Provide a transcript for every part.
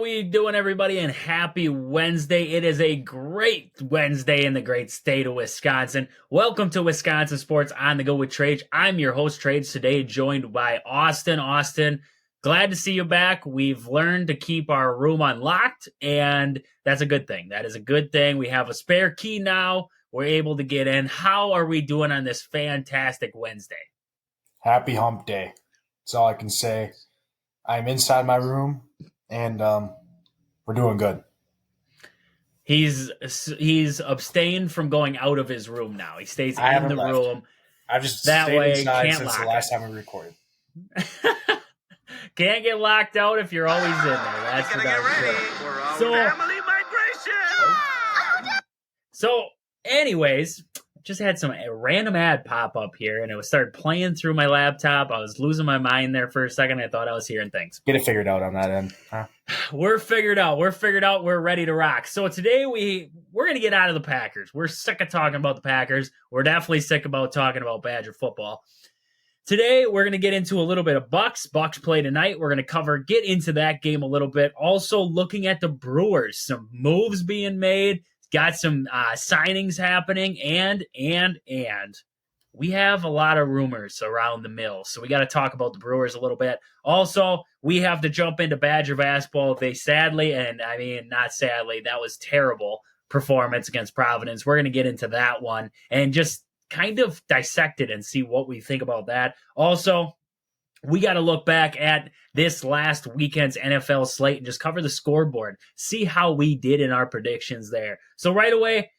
we doing, everybody? And happy Wednesday. It is a great Wednesday in the great state of Wisconsin. Welcome to Wisconsin Sports on the Go with Trades. I'm your host, Trades, today joined by Austin. Austin, glad to see you back. We've learned to keep our room unlocked, and that's a good thing. That is a good thing. We have a spare key now. We're able to get in. How are we doing on this fantastic Wednesday? Happy hump day. That's all I can say. I'm inside my room, and we're doing good. He's abstained from going out of his room now. He stays in the room. I've just that stayed way inside can't since lock the last it. time we recorded. Can't get locked out if you're always in there. That's for darn sure. Family migration. So, anyways, just had some random ad pop up here, and it started playing through my laptop. I was losing my mind there for a second. I thought I was hearing things. Get it figured out on that end. Huh? We're figured out. We're ready to rock. So today we're going to get out of the Packers. We're sick of talking about the Packers. We're definitely sick about talking about Badger football. Today we're going to get into a little bit of Bucks. Bucks play tonight. We're going to get into that game a little bit. Also looking at the Brewers, some moves being made. Got some signings happening, and we have a lot of rumors around the mill, so we got to talk about the Brewers a little bit. Also, we have to jump into Badger basketball. They sadly, and I mean not sadly, that was terrible performance against Providence. We're going to get into that one and just kind of dissect it and see what we think about that. Also, we got to look back at this last weekend's NFL slate and just cover the scoreboard, see how we did in our predictions there. So right away,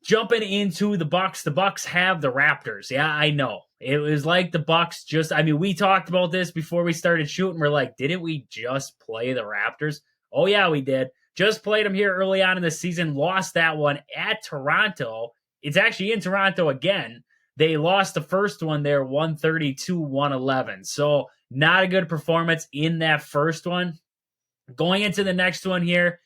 jumping into the Bucks. The Bucks have the Raptors. Yeah, I know. It was like the Bucks we talked about this before we started shooting. We're like, didn't we just play the Raptors? Oh, yeah, we did. Just played them here early on in the season, lost that one at Toronto. It's actually in Toronto again. They lost the first one there, 132-111. So not a good performance in that first one. Going into the next one here,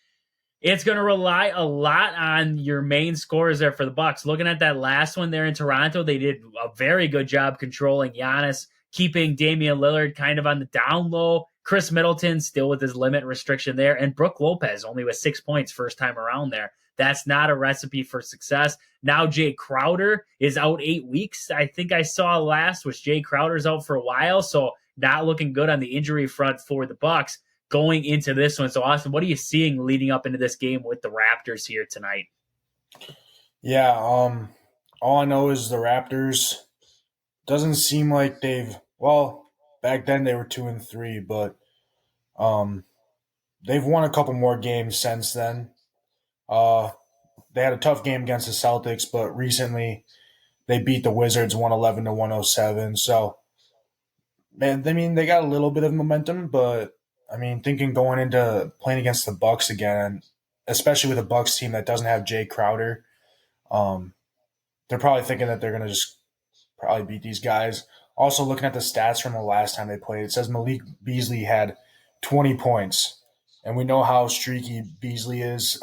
it's going to rely a lot on your main scorers there for the Bucks. Looking at that last one there in Toronto, they did a very good job controlling Giannis, keeping Damian Lillard kind of on the down low. Chris Middleton still with his limit restriction there, and Brook Lopez only with 6 points first time around there. That's not a recipe for success. Now Jay Crowder is out 8 weeks. I think I saw last was Jay Crowder's out for a while, so not looking good on the injury front for the Bucks going into this one. So, Austin, what are you seeing leading up into this game with the Raptors here tonight? Yeah, all I know is the Raptors doesn't seem like back then they were 2-3, but they've won a couple more games since then. They had a tough game against the Celtics, but recently they beat the Wizards 111-107. So, man, I mean, they got a little bit of momentum, but I mean, thinking going into playing against the Bucks again, especially with a Bucks team that doesn't have Jay Crowder, they're probably thinking that they're going to just probably beat these guys. Also, looking at the stats from the last time they played, it says Malik Beasley had 20 points, and we know how streaky Beasley is,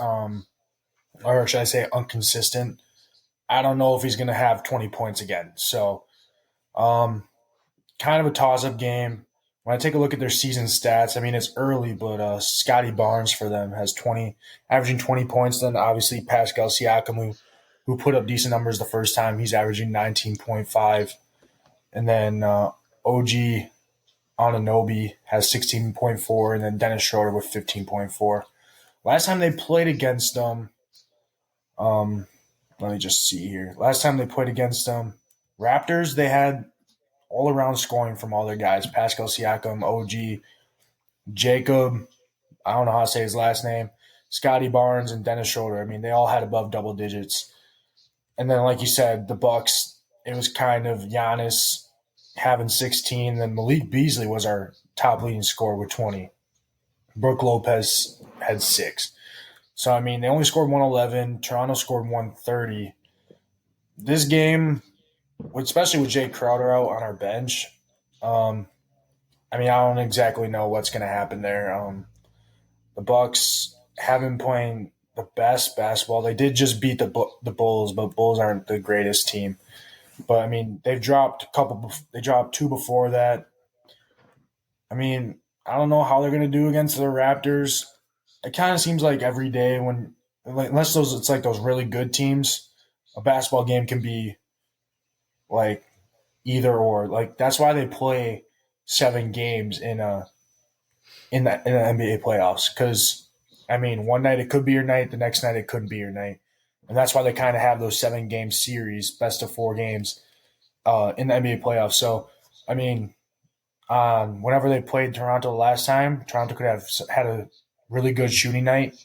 or should I say inconsistent. I don't know if he's going to have 20 points again. So, kind of a toss-up game. When I take a look at their season stats, I mean, it's early, but Scotty Barnes for them has averaging 20 points. Then obviously Pascal Siakam, who put up decent numbers the first time, he's averaging 19.5. And then OG Anunoby has 16.4, and then Dennis Schroeder with 15.4. Last time they played against them, let me just see here. Last time they played against them, Raptors, they had all-around scoring from all their guys. Pascal Siakam, OG, Jacob, I don't know how to say his last name, Scotty Barnes, and Dennis Schroeder. I mean, they all had above double digits. And then, like you said, the Bucks, it was kind of Giannis having 16. Then Malik Beasley was our top leading scorer with 20. Brook Lopez had 6. So, I mean, they only scored 111. Toronto scored 130. This game, especially with Jay Crowder out on our bench, I mean, I don't exactly know what's going to happen there. The Bucks haven't been playing the best basketball. They did just beat the Bulls, but Bulls aren't the greatest team. But I mean, they've dropped a couple. They dropped 2 before that. I mean, I don't know how they're going to do against the Raptors. it kind of seems like every day when, like, unless it's like those really good teams, a basketball game can be like either or. Like that's why they play 7 games in the NBA playoffs. Because I mean, one night it could be your night, the next night it couldn't be your night, and that's why they kind of have those 7 game series, best of 4 games, in the NBA playoffs. So I mean, whenever they played Toronto the last time, Toronto could have had a really good shooting night,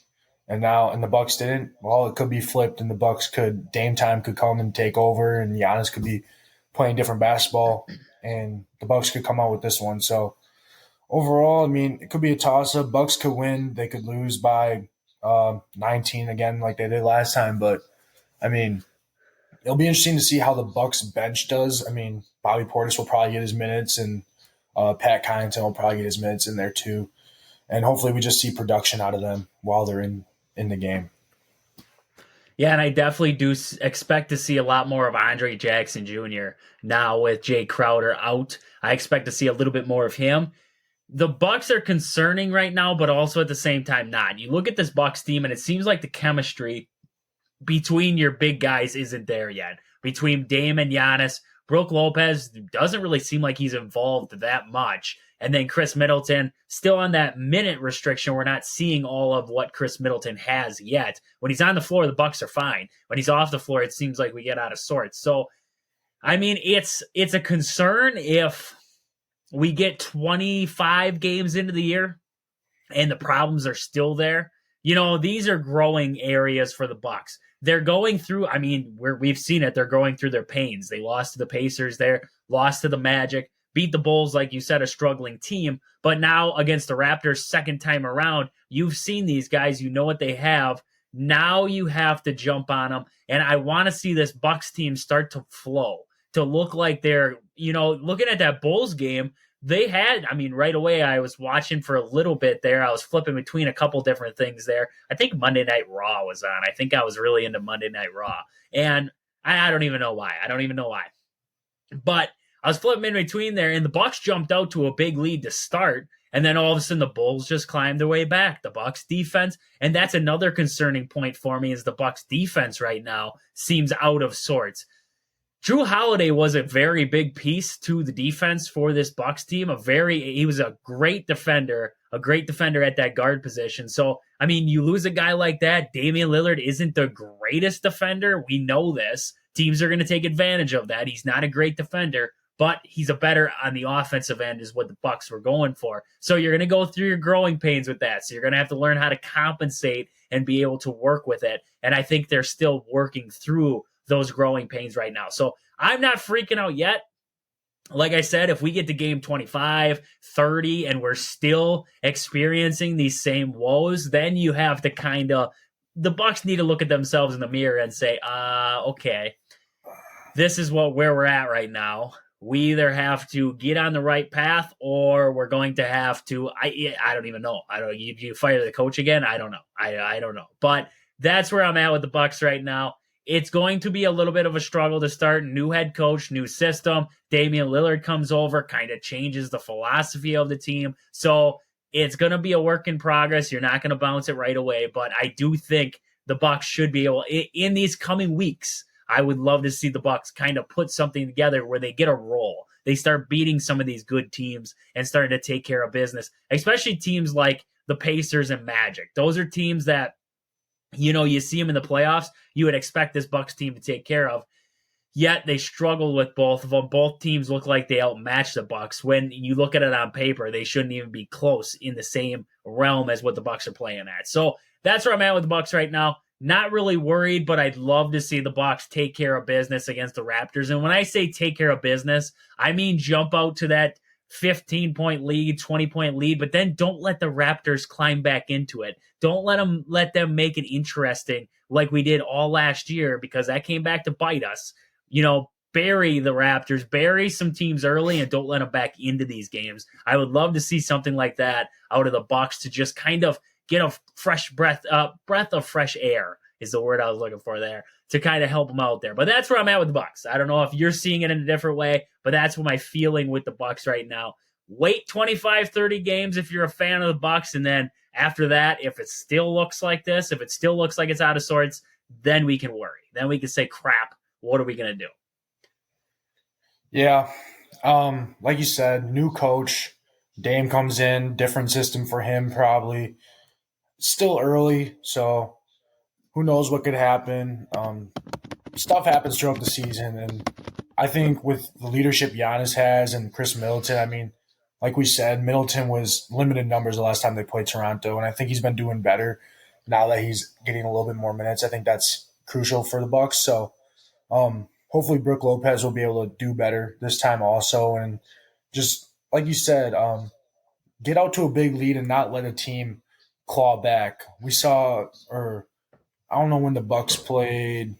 and the Bucks didn't. Well, it could be flipped, and the Bucks could Dame time could come and take over, and Giannis could be playing different basketball, and the Bucks could come out with this one. So overall, I mean, it could be a toss up. Bucks could win, they could lose by 19 again, like they did last time. But I mean, it'll be interesting to see how the Bucks bench does. I mean, Bobby Portis will probably get his minutes, and Pat Connaughton will probably get his minutes in there too. And hopefully, we just see production out of them while they're in the game. Yeah, and I definitely do expect to see a lot more of Andre Jackson Jr. now with Jay Crowder out. I expect to see a little bit more of him. The Bucks are concerning right now, but also at the same time not. You look at this Bucks team, and it seems like the chemistry between your big guys isn't there yet. Between Dame and Giannis, Brook Lopez doesn't really seem like he's involved that much. And then Chris Middleton, still on that minute restriction. We're not seeing all of what Chris Middleton has yet. When he's on the floor, the Bucks are fine. When he's off the floor, it seems like we get out of sorts. So, I mean, it's a concern if we get 25 games into the year and the problems are still there. You know, these are growing areas for the Bucks. They're going through, I mean, we've seen it. They're going through their pains. They lost to the Pacers there, lost to the Magic, beat the Bulls, like you said, a struggling team. But now against the Raptors, second time around, you've seen these guys. You know what they have. Now you have to jump on them. And I want to see this Bucks team start to flow, to look like they're, looking at that Bulls game, they had, I mean, right away, I was watching for a little bit there. I was flipping between a couple different things there. I think Monday Night Raw was on. I think I was really into Monday Night Raw. And I don't even know why. But I was flipping in between there, and the Bucks jumped out to a big lead to start. And then all of a sudden, the Bulls just climbed their way back. The Bucks defense, and that's another concerning point for me, is the Bucks defense right now seems out of sorts. Drew Holiday was a very big piece to the defense for this Bucks team. He was a great defender at that guard position. So, I mean, you lose a guy like that. Damian Lillard isn't the greatest defender. We know this. Teams are going to take advantage of that. He's not a great defender, but he's a better on the offensive end is what the Bucks were going for. So you're going to go through your growing pains with that. So you're going to have to learn how to compensate and be able to work with it. And I think they're still working through those growing pains right now. So I'm not freaking out yet. Like I said, if we get to game 25, 30, and we're still experiencing these same woes, then you have to the Bucks need to look at themselves in the mirror and say, okay, this is where we're at right now. We either have to get on the right path, or we're going to have to, I don't even know. You fire the coach again? I don't know. I don't know. But that's where I'm at with the Bucks right now. It's going to be a little bit of a struggle to start. New head coach, new system. Damian Lillard comes over, kind of changes the philosophy of the team. So it's going to be a work in progress. You're not going to bounce it right away. But I do think the Bucks should be able, in these coming weeks, I would love to see the Bucks kind of put something together where they get a roll. They start beating some of these good teams and starting to take care of business, especially teams like the Pacers and Magic. Those are teams that, you see them in the playoffs, you would expect this Bucks team to take care of. Yet they struggle with both of them. Both teams look like they outmatch the Bucks. When you look at it on paper, they shouldn't even be close in the same realm as what the Bucks are playing at. So that's where I'm at with the Bucks right now. Not really worried, but I'd love to see the Bucks take care of business against the Raptors. And when I say take care of business, I mean jump out to that 15-point lead, 20-point lead, but then don't let the Raptors climb back into it. Don't let them make it interesting like we did all last year, because that came back to bite us. Bury the Raptors, bury some teams early, and don't let them back into these games. I would love to see something like that out of the Bucks to just kind of get a fresh breath of fresh air is the word I was looking for there, to kind of help them out there. But that's where I'm at with the Bucks. I don't know if you're seeing it in a different way, but that's what my feeling with the Bucks right now. Wait 25, 30 games if you're a fan of the Bucks, and then after that, if it still looks like this, if it still looks like it's out of sorts, then we can worry. Then we can say, crap, what are we going to do? Yeah. Like you said, new coach. Dame comes in, different system for him probably. Still early, so who knows what could happen. Stuff happens throughout the season, and I think with the leadership Giannis has and Chris Middleton, I mean, like we said, Middleton was limited numbers the last time they played Toronto, and I think he's been doing better now that he's getting a little bit more minutes. I think that's crucial for the Bucks. So hopefully Brook Lopez will be able to do better this time also, and just like you said, get out to a big lead and not let a team claw back. We saw, or I don't know when the Bucks played.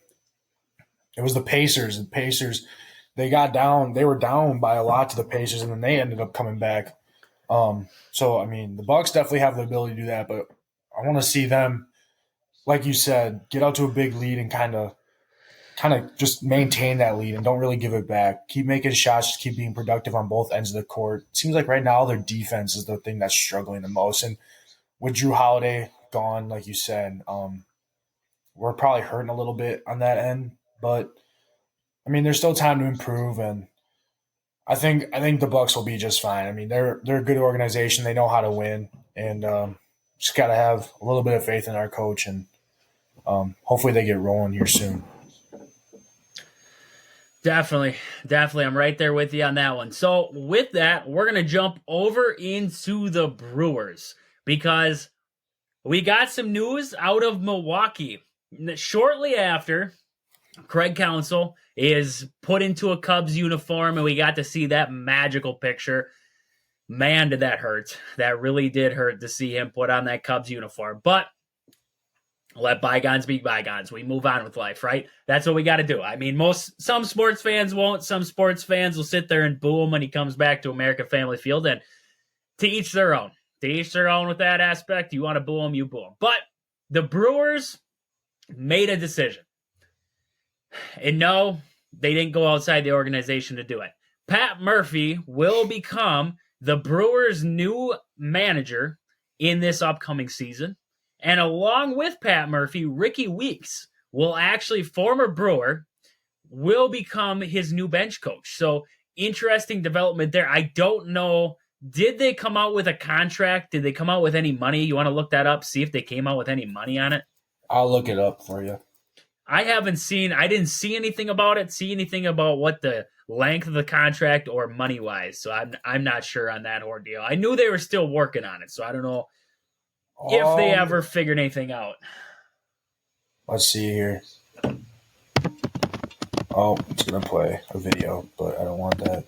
It was the Pacers. The Pacers, they got down. They were down by a lot to the Pacers, and then they ended up coming back. So I mean, the Bucks definitely have the ability to do that, but I want to see them, like you said, get out to a big lead and kind of just maintain that lead and don't really give it back. Keep making shots, just keep being productive on both ends of the court. It seems like right now their defense is the thing that's struggling the most, and with Drew Holiday gone, like you said, we're probably hurting a little bit on that end. But I mean, there's still time to improve, and I think the Bucks will be just fine. I mean, they're a good organization. They know how to win, and just got to have a little bit of faith in our coach, and hopefully they get rolling here soon. Definitely. I'm right there with you on that one. So with that, we're going to jump over into the Brewers because we got some news out of Milwaukee. Shortly after Craig Counsell is put into a Cubs uniform and we got to see that magical picture. Man, did that hurt. That really did hurt to see him put on that Cubs uniform. But let bygones be bygones. We move on with life, right? That's what we got to do. I mean, some sports fans won't. Some sports fans will sit there and boo him when he comes back to American Family Field. And to each their own. To each their own with that aspect. You want to boo him, you boo him. But the Brewers made a decision. And no, they didn't go outside the organization to do it. Pat Murphy will become the Brewers' new manager in this upcoming season. And along with Pat Murphy, Ricky Weeks will actually, former Brewer, will become his new bench coach. So interesting development there. I don't know. Did they come out with a contract? Did they come out with any money? You want to look that up, see if they came out with any money on it? I'll look it up for you. I didn't see anything about it, see anything about what the length of the contract or money-wise. So I'm not sure on that ordeal. I knew they were still working on it, so I don't know if they ever figured anything out. Let's see here. Oh, it's going to play a video, but I don't want that.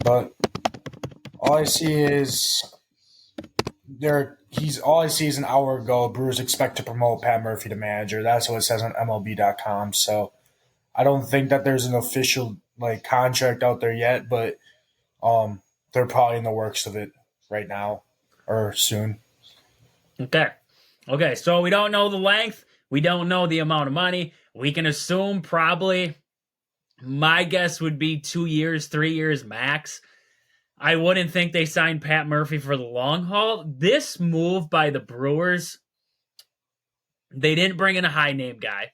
But all I see is an hour ago, Brewers expect to promote Pat Murphy to manager. That's what it says on MLB.com. So I don't think that there's an official contract out there yet, but they're probably in the works of it right now or soon. Okay, so we don't know the length. We don't know the amount of money. We can assume probably, my guess would be 2 years, 3 years max. I wouldn't think they signed Pat Murphy for the long haul. This move by the Brewers, they didn't bring in a high-name guy.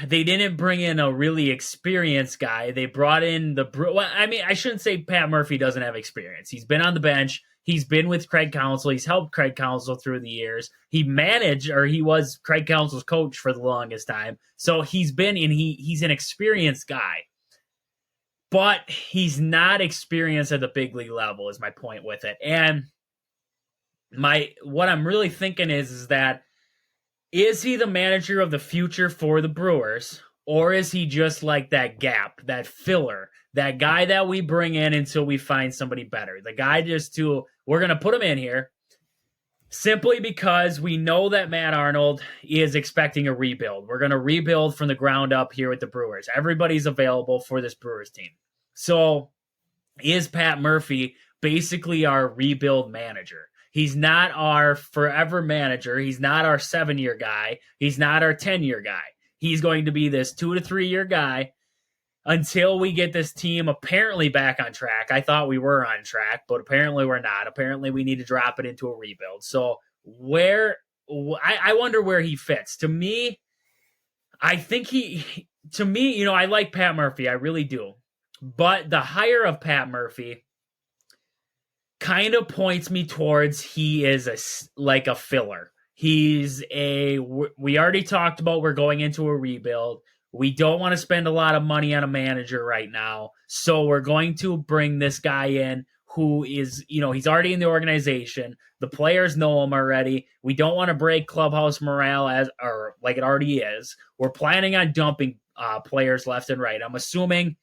They didn't bring in a really experienced guy. They brought in I shouldn't say Pat Murphy doesn't have experience. He's been on the bench. He's been with Craig Counsell. He's helped Craig Counsell through the years. He was Craig Counsell's coach for the longest time. So he's an experienced guy. But he's not experienced at the big league level is my point with it. And what I'm really thinking is that, is he the manager of the future for the Brewers, or is he just like that gap, that filler, that guy that we bring in until we find somebody better? The guy we're going to put him in here simply because we know that Matt Arnold is expecting a rebuild. We're going to rebuild from the ground up here with the Brewers. Everybody's available for this Brewers team. So is Pat Murphy basically our rebuild manager? He's not our forever manager. He's not our 7-year guy. He's not our 10-year guy. He's going to be this 2 to 3 year guy until we get this team apparently back on track. I thought we were on track, but apparently we're not. Apparently we need to drop it into a rebuild. So I wonder where he fits. To me, I think I like Pat Murphy. I really do. But the hire of Pat Murphy kind of points me towards he is like a filler. We already talked about we're going into a rebuild. We don't want to spend a lot of money on a manager right now. So we're going to bring this guy in who is, he's already in the organization. The players know him already. We don't want to break clubhouse morale like it already is. We're planning on dumping players left and right. I'm assuming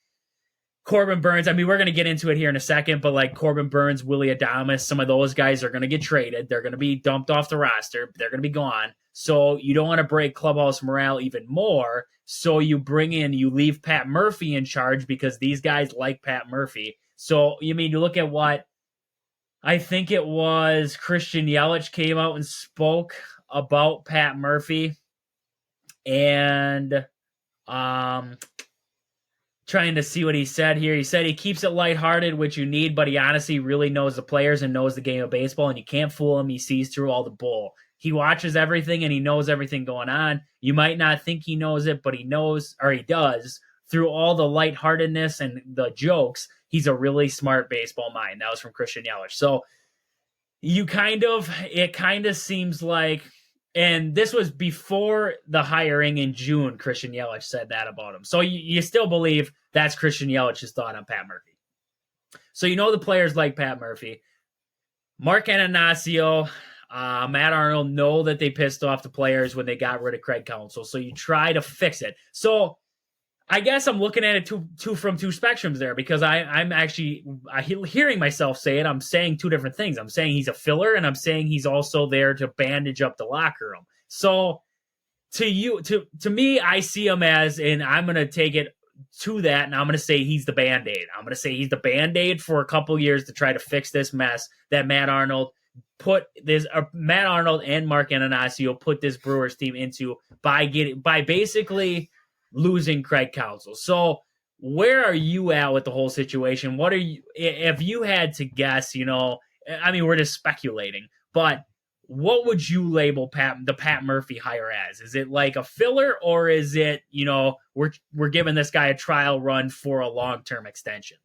Corbin Burns, we're going to get into it here in a second, but like Corbin Burns, Willie Adames, some of those guys are going to get traded. They're going to be dumped off the roster. They're going to be gone. So you don't want to break clubhouse morale even more. So you leave Pat Murphy in charge because these guys like Pat Murphy. So, you look at what I think it was Christian Yelich came out and spoke about Pat Murphy and trying to see what he said here. He said he keeps it lighthearted, which you need, but he honestly really knows the players and knows the game of baseball, and you can't fool him. He sees through all the bull. He watches everything, and he knows everything going on. You might not think he knows it, but he knows, or he does. Through all the lightheartedness and the jokes, he's a really smart baseball mind. That was from Christian Yelich. So it kind of seems like, and this was before the hiring in June, Christian Yelich said that about him. So you still believe that's Christian Yelich's thought on Pat Murphy. So the players like Pat Murphy. Mark Ananasio, Matt Arnold know that they pissed off the players when they got rid of Craig Counsell. So you try to fix it. So I guess I'm looking at it from two spectrums there because I'm actually hearing myself say it. I'm saying two different things. I'm saying he's a filler, and I'm saying he's also there to bandage up the locker room. So to me, I see him as, and I'm going to take it to that, and I'm going to say he's the Band-Aid. I'm going to say he's the Band-Aid for a couple years to try to fix this mess that Matt Arnold and Mark Ananasio put this Brewers team into by basically losing Craig Counsell. So where are you at with the whole situation? What are you, if you had to guess, we're just speculating, but what would you label the Pat Murphy hire as? Is it like a filler, or is it, we're giving this guy a trial run for a long-term extension?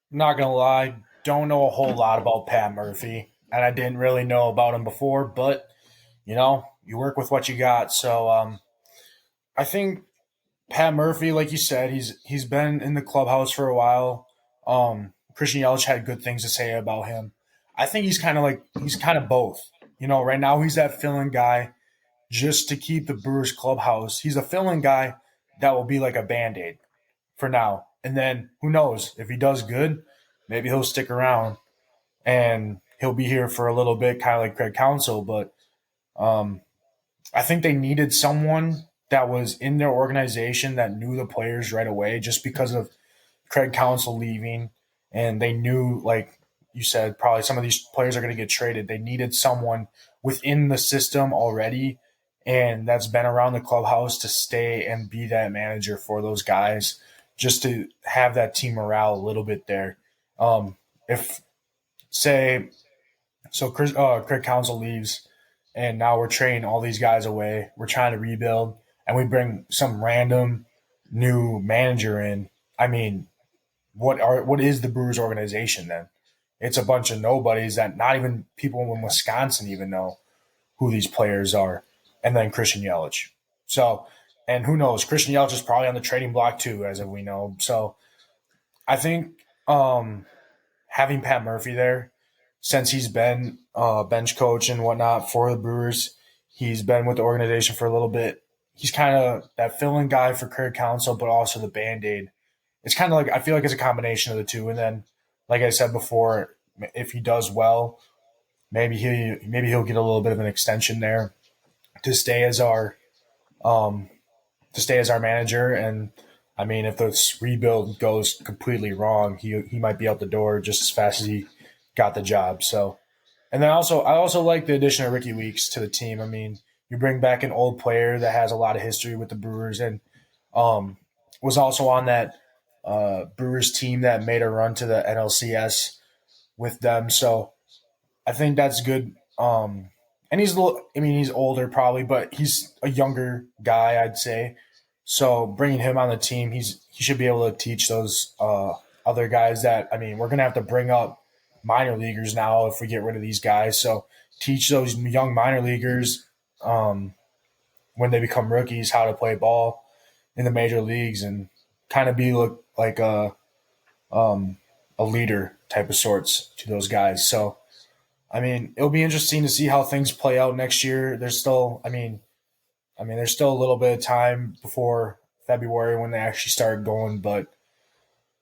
Not going to lie, don't know a whole lot about Pat Murphy, and I didn't really know about him before, but, you work with what you got. So I think Pat Murphy, like you said, he's been in the clubhouse for a while. Christian Yelich had good things to say about him. I think he's kind of both. Right now he's that fill-in guy just to keep the Brewers clubhouse. He's a fill-in guy that will be like a Band-Aid for now. And then who knows, if he does good, maybe he'll stick around and he'll be here for a little bit, kind of like Craig Counsell. But I think they needed someone that was in their organization that knew the players right away just because of Craig Counsell leaving. And they knew, like you said, probably some of these players are going to get traded. They needed someone within the system already and that's been around the clubhouse to stay and be that manager for those guys, just to have that team morale a little bit there. If, say, so Craig Counsell leaves and now we're trading all these guys away, we're trying to rebuild, and we bring some random new manager in, what is the Brewers organization then? It's a bunch of nobodies that not even people in Wisconsin even know who these players are, and then Christian Yelich. So, and who knows? Christian Yelich is probably on the trading block too, as we know. So, I think having Pat Murphy there, since he's been bench coach and whatnot for the Brewers, he's been with the organization for a little bit. He's kind of that fill-in guy for Craig Counsell, but also the Band-Aid. It's kind of like, I feel like it's a combination of the two. And then, like I said before, if he does well, maybe he'll get a little bit of an extension there to stay as our manager. And if this rebuild goes completely wrong, he might be out the door just as fast as he got the job. So, and then I also like the addition of Ricky Weeks to the team. You bring back an old player that has a lot of history with the Brewers, and was also on that Brewers team that made a run to the NLCS with them. So I think that's good. And he's a little, I mean, he's older probably, but he's a younger guy, I'd say. So bringing him on the team, he should be able to teach those other guys that, I mean, we're going to have to bring up minor leaguers now if we get rid of these guys. So teach those young minor leaguers when they become rookies how to play ball in the major leagues and kind of be like a leader type of sorts to those guys. So I mean, it'll be interesting to see how things play out next year. There's still, there's still a little bit of time before February when they actually start going. But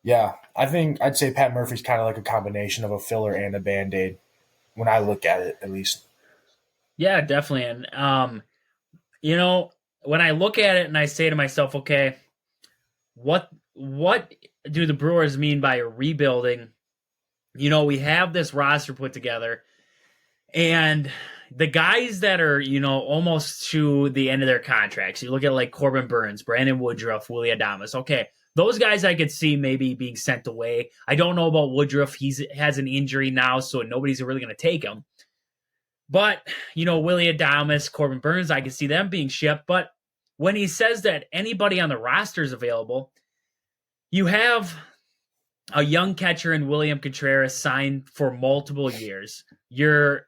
yeah, I'd say Pat Murphy's kind of like a combination of a filler and a Band-Aid when I look at it, at least. Yeah, definitely. And when I look at it and I say to myself, okay, what do the Brewers mean by rebuilding? We have this roster put together, and the guys that are, almost to the end of their contracts, you look at like Corbin Burns, Brandon Woodruff, Willie Adames. Okay, those guys I could see maybe being sent away. I don't know about Woodruff. He has an injury now, so nobody's really going to take him. But, Willie Adames, Corbin Burns, I can see them being shipped. But when he says that anybody on the roster is available, you have a young catcher in William Contreras signed for multiple years. You're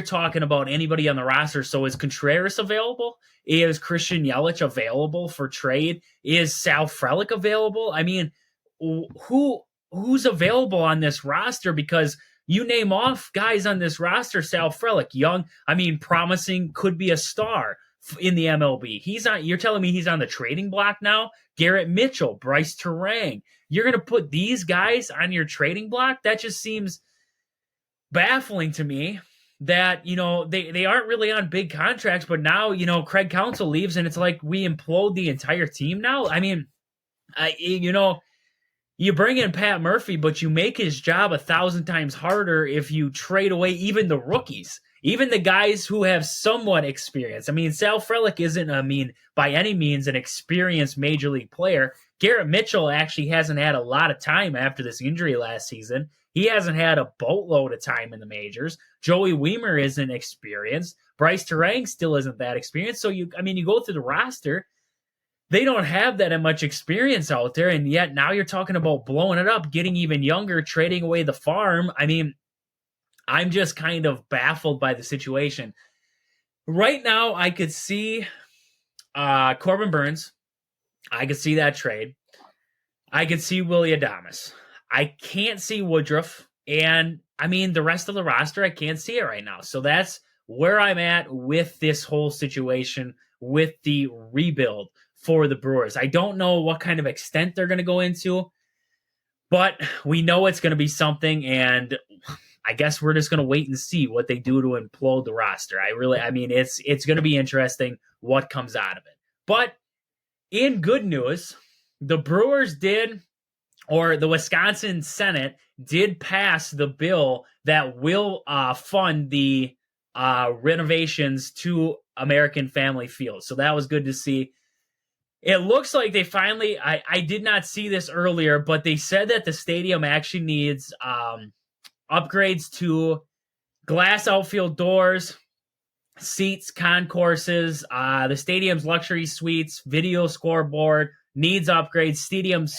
talking about anybody on the roster. So is Contreras available? Is Christian Yelich available for trade? Is Sal Frelick available? I mean, who's available on this roster? Because you name off guys on this roster, Sal Frelick, young, promising, could be a star in the MLB. You're telling me he's on the trading block now? Garrett Mitchell, Bryce Terang. You're going to put these guys on your trading block? That just seems baffling to me that, they aren't really on big contracts, but now, Craig Counsell leaves and it's like we implode the entire team now. You bring in Pat Murphy, but you make his job 1,000 times harder if you trade away even the rookies, even the guys who have somewhat experience. Sal Frelick isn't, by any means an experienced major league player. Garrett Mitchell actually hasn't had a lot of time after this injury last season. He hasn't had a boatload of time in the majors. Joey Weimer isn't experienced. Bryce Terang still isn't that experienced. So you go through the roster. They don't have that much experience out there, and yet now you're talking about blowing it up, getting even younger, trading away the farm. I'm just kind of baffled by the situation. Right now, I could see Corbin Burns. I could see that trade. I could see Willie Adames. I can't see Woodruff. And, the rest of the roster, I can't see it right now. So that's where I'm at with this whole situation with the rebuild for the Brewers. I don't know what kind of extent they're going to go into, but we know it's going to be something, and I guess we're just going to wait and see what they do to implode the roster. It's going to be interesting what comes out of it. But in good news, the Brewers the Wisconsin Senate did pass the bill that will fund the renovations to American Family Field. So that was good to see. It looks like they finally, I did not see this earlier, but they said that the stadium actually needs upgrades to glass outfield doors, seats, concourses, the stadium's luxury suites, video scoreboard, needs upgrades, stadium's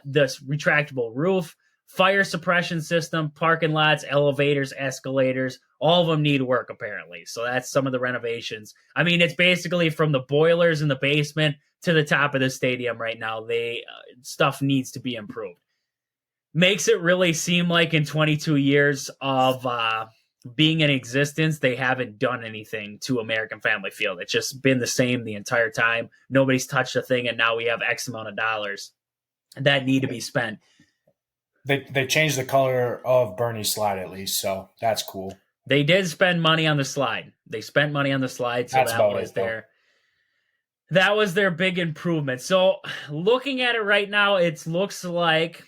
the retractable roof, fire suppression system, parking lots, elevators, escalators. All of them need work, apparently. So that's some of the renovations. It's basically from the boilers in the basement to the top of the stadium right now. Stuff needs to be improved. Makes it really seem like in 22 years of being in existence, they haven't done anything to American Family Field. It's just been the same the entire time. Nobody's touched a thing, and now we have X amount of dollars that need to be spent. They changed the color of Bernie's slide at least, so that's cool. They did spend money on the slide. They spent money on the slide, so that was their big improvement. So looking at it right now, it looks like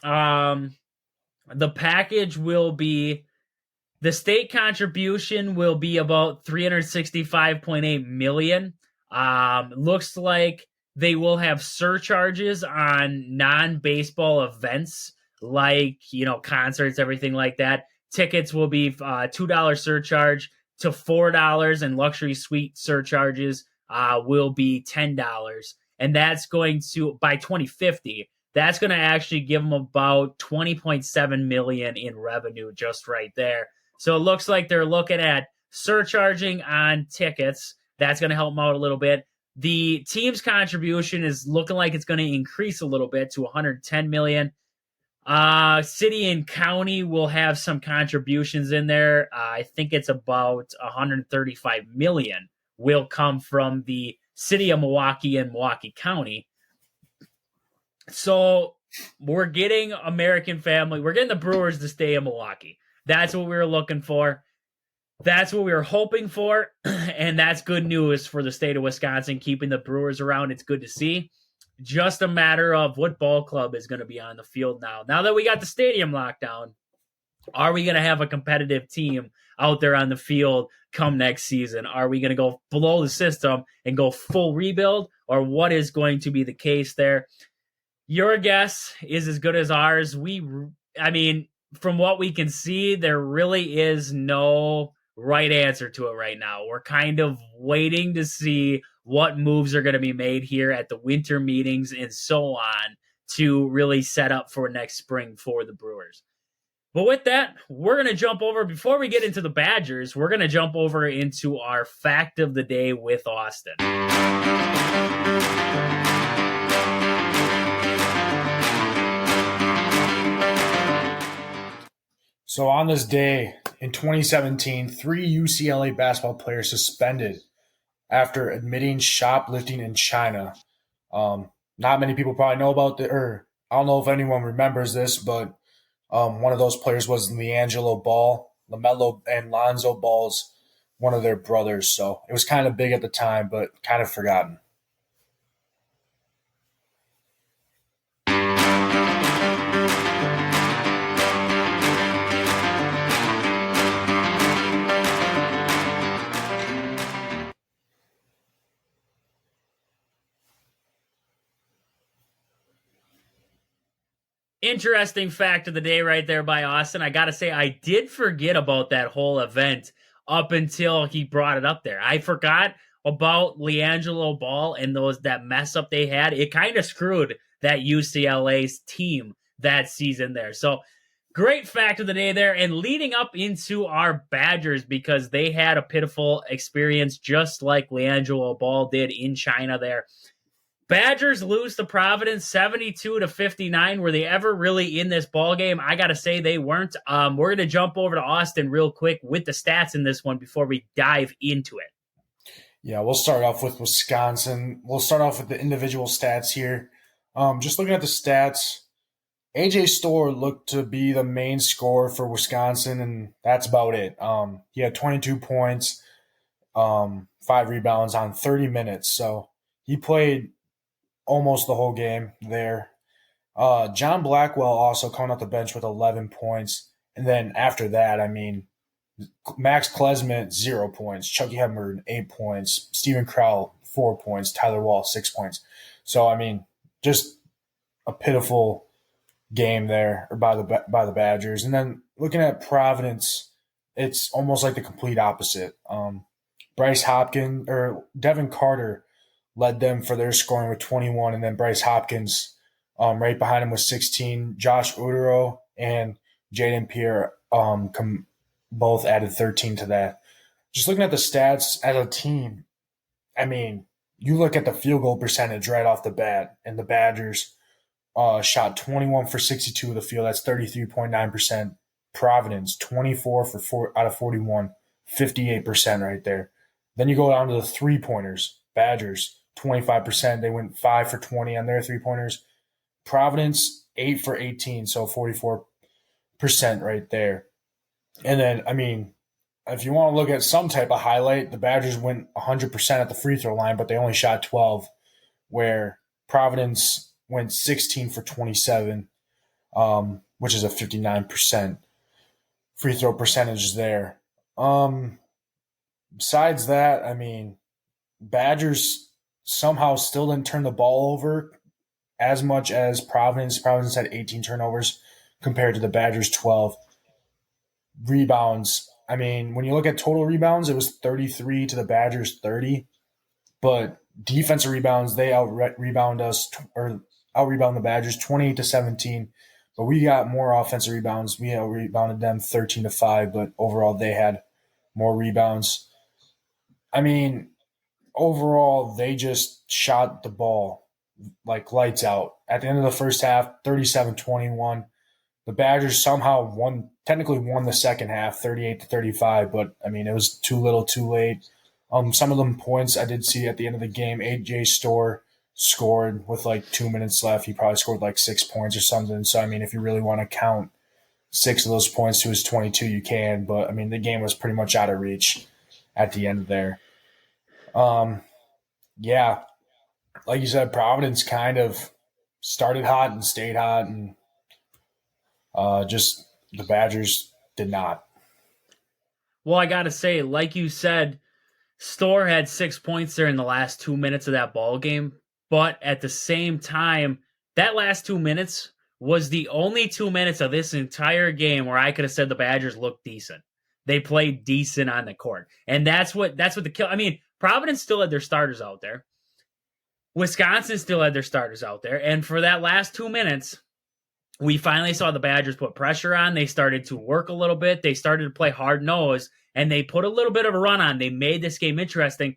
the package will be, the state contribution will be about $365.8 million. Looks like They will have surcharges on non-baseball events like, concerts, everything like that. Tickets will be $2 surcharge to $4, and luxury suite surcharges will be $10. And that's going to, by 2050, that's going to actually give them about 20.7 million in revenue just right there. So it looks like they're looking at surcharging on tickets. That's going to help them out a little bit. The team's contribution is looking like it's going to increase a little bit to 110 million. City and county will have some contributions in there. I think it's about 135 million will come from the city of Milwaukee and Milwaukee County. So we're getting American family. We're getting the Brewers to stay in Milwaukee. That's what we were looking for. That's what we were hoping for, and that's good news for the state of Wisconsin, keeping the Brewers around. It's good to see. Just a matter of what ball club is going to be on the field now. Now that we got the stadium locked down, are we going to have a competitive team out there on the field come next season? Are we going to go below the system and go full rebuild, or what is going to be the case there? Your guess is as good as ours. From what we can see, there really is no right answer to it right now. We're kind of waiting to see what moves are going to be made here at the winter meetings and so on to really set up for next spring for the Brewers. But with that, we're going to jump over, before we get into the Badgers, we're going to jump over into our fact of the day with Austin. So on this day in 2017, 3 UCLA basketball players suspended after admitting shoplifting in China. Not many people probably know about or I don't know if anyone remembers this, but one of those players was LaMelo and Lonzo Ball's one of their brothers. So it was kind of big at the time, but kind of forgotten. Interesting fact of the day right there by Austin. I got to say, I did forget about that whole event up until he brought it up there. I forgot about LiAngelo Ball and that mess up they had. It kind of screwed that UCLA's team that season there. So great fact of the day there. And leading up into our Badgers, because they had a pitiful experience just like LiAngelo Ball did in China there. Badgers lose to Providence 72-59. Were they ever really in this ball game? I got to say they weren't. We're going to jump over to Austin real quick with the stats in this one before we dive into it. Yeah, we'll start off with Wisconsin. We'll start off with the individual stats here. Just looking at the stats, AJ Storr looked to be the main scorer for Wisconsin, and that's about it. He had 22 points, 5 rebounds on 30 minutes, so he played almost the whole game there. John Blackwell also coming off the bench with 11 points. And then after that, Max Klesmit, 0 points. Chucky Hepburn, 8 points. Stephen Crowell, 4 points. Tyler Wall, 6 points. So, just a pitiful game there by the Badgers. And then looking at Providence, it's almost like the complete opposite. Bryce Hopkins or Devin Carter led them for their scoring with 21, and then Bryce Hopkins right behind him with 16. Josh Udero and Jaden Pierre both added 13 to that. Just looking at the stats as a team, you look at the field goal percentage right off the bat, and the Badgers shot 21 for 62 of the field. That's 33.9%. Providence, 24 for 4 out of 41, 58% right there. Then you go down to the three-pointers. Badgers, 25%. They went 5 for 20 on their three-pointers. Providence, 8 for 18, so 44% right there. And then, if you want to look at some type of highlight, the Badgers went 100% at the free throw line, but they only shot 12, where Providence went 16 for 27, which is a 59% free throw percentage there. Besides that, Badgers somehow still didn't turn the ball over as much as Providence. Providence had 18 turnovers compared to the Badgers' 12. Rebounds. I mean, when you look at total rebounds, it was 33 to the Badgers' 30. But defensive rebounds, they out rebound the Badgers 28-17. But we got more offensive rebounds. We out rebounded them 13-5. But overall, they had more rebounds. I mean, overall, they just shot the ball like lights out. At the end of the first half, 37-21. The Badgers somehow technically won the second half, 38-35. But I mean, it was too little, too late. Some of them points I did see at the end of the game. AJ Storr scored with like 2 minutes left. He probably scored like 6 points or something. So I mean, if you really want to count 6 of those points to his 22, you can. But I mean, the game was pretty much out of reach at the end there. Yeah, like you said, Providence kind of started hot and stayed hot, and just the Badgers did not. Well, I got to say, like you said, Storr had 6 points there in the last 2 minutes of that ball game. But at the same time, that last 2 minutes was the only 2 minutes of this entire game where I could have said the Badgers looked decent. They played decent on the court. And that's what the kill. I mean, Providence still had their starters out there. Wisconsin still had their starters out there. And for that last 2 minutes, we finally saw the Badgers put pressure on. They started to work a little bit. They started to play hard nose, and they put a little bit of a run on. They made this game interesting.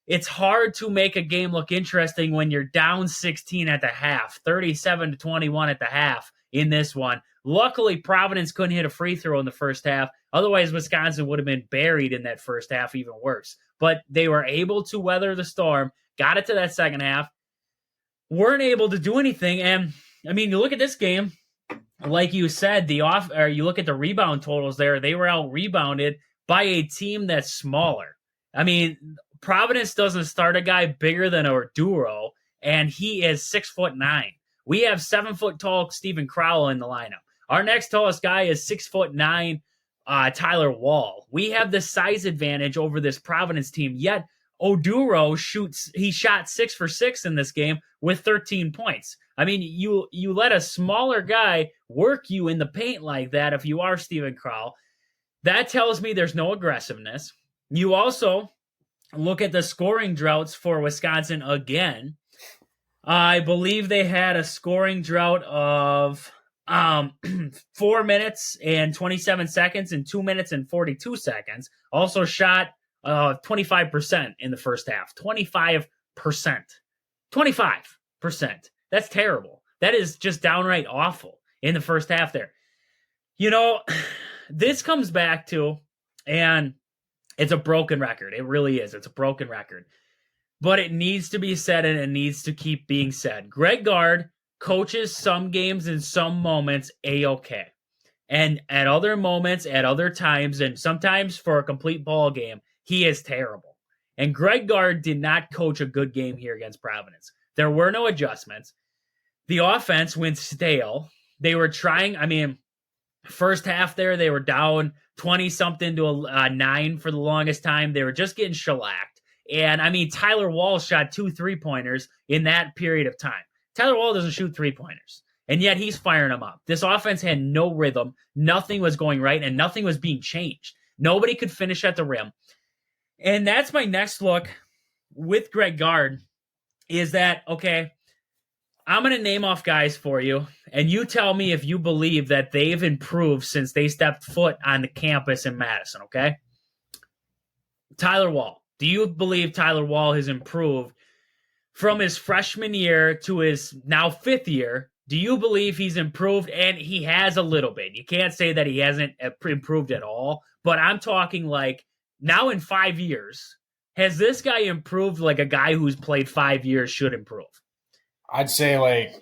It's hard to make a game look interesting when you're down 16 at the half, 37-21 at the half in this one. Luckily, Providence couldn't hit a free throw in the first half. Otherwise, Wisconsin would have been buried in that first half, even worse. But they were able to weather the storm, got it to that second half, weren't able to do anything. And, I mean, you look at this game, like you said, you look at the rebound totals there, they were out-rebounded by a team that's smaller. I mean, Providence doesn't start a guy bigger than Orduro, and he is 6'9". We have 7-foot-tall Stephen Crowell in the lineup. Our next tallest guy is 6'9", Tyler Wall. We have the size advantage over this Providence team, yet Orduro shot 6 for 6 in this game with 13 points. I mean, you let a smaller guy work you in the paint like that if you are Stephen Crowell. That tells me there's no aggressiveness. You also look at the scoring droughts for Wisconsin again. I believe they had a scoring drought of 4 minutes and 27 seconds and 2 minutes and 42 seconds. Also shot 25% in the first half. 25%. 25%. That's terrible. That is just downright awful in the first half there. You know, this comes back to, and it's a broken record. It really is. It's a broken record. But it needs to be said, and it needs to keep being said. Greg Gard coaches some games in some moments A-okay. And at other moments, at other times, and sometimes for a complete ball game, he is terrible. And Greg Gard did not coach a good game here against Providence. There were no adjustments. The offense went stale. They were trying, first half there, they were down 20-something to 9 for the longest time. They were just getting shellacked. And, Tyler Wall shot 2 3-pointers in that period of time. Tyler Wall doesn't shoot 3-pointers, and yet he's firing them up. This offense had no rhythm. Nothing was going right, and nothing was being changed. Nobody could finish at the rim. And that's my next look with Greg Gard is that, okay, I'm going to name off guys for you, and you tell me if you believe that they've improved since they stepped foot on the campus in Madison, okay? Tyler Wall. Do you believe Tyler Wall has improved from his freshman year to his now 5th year? Do you believe he's improved? And he has a little bit. You can't say that he hasn't improved at all, but I'm talking like now in 5 years, has this guy improved like a guy who's played 5 years should improve? I'd say like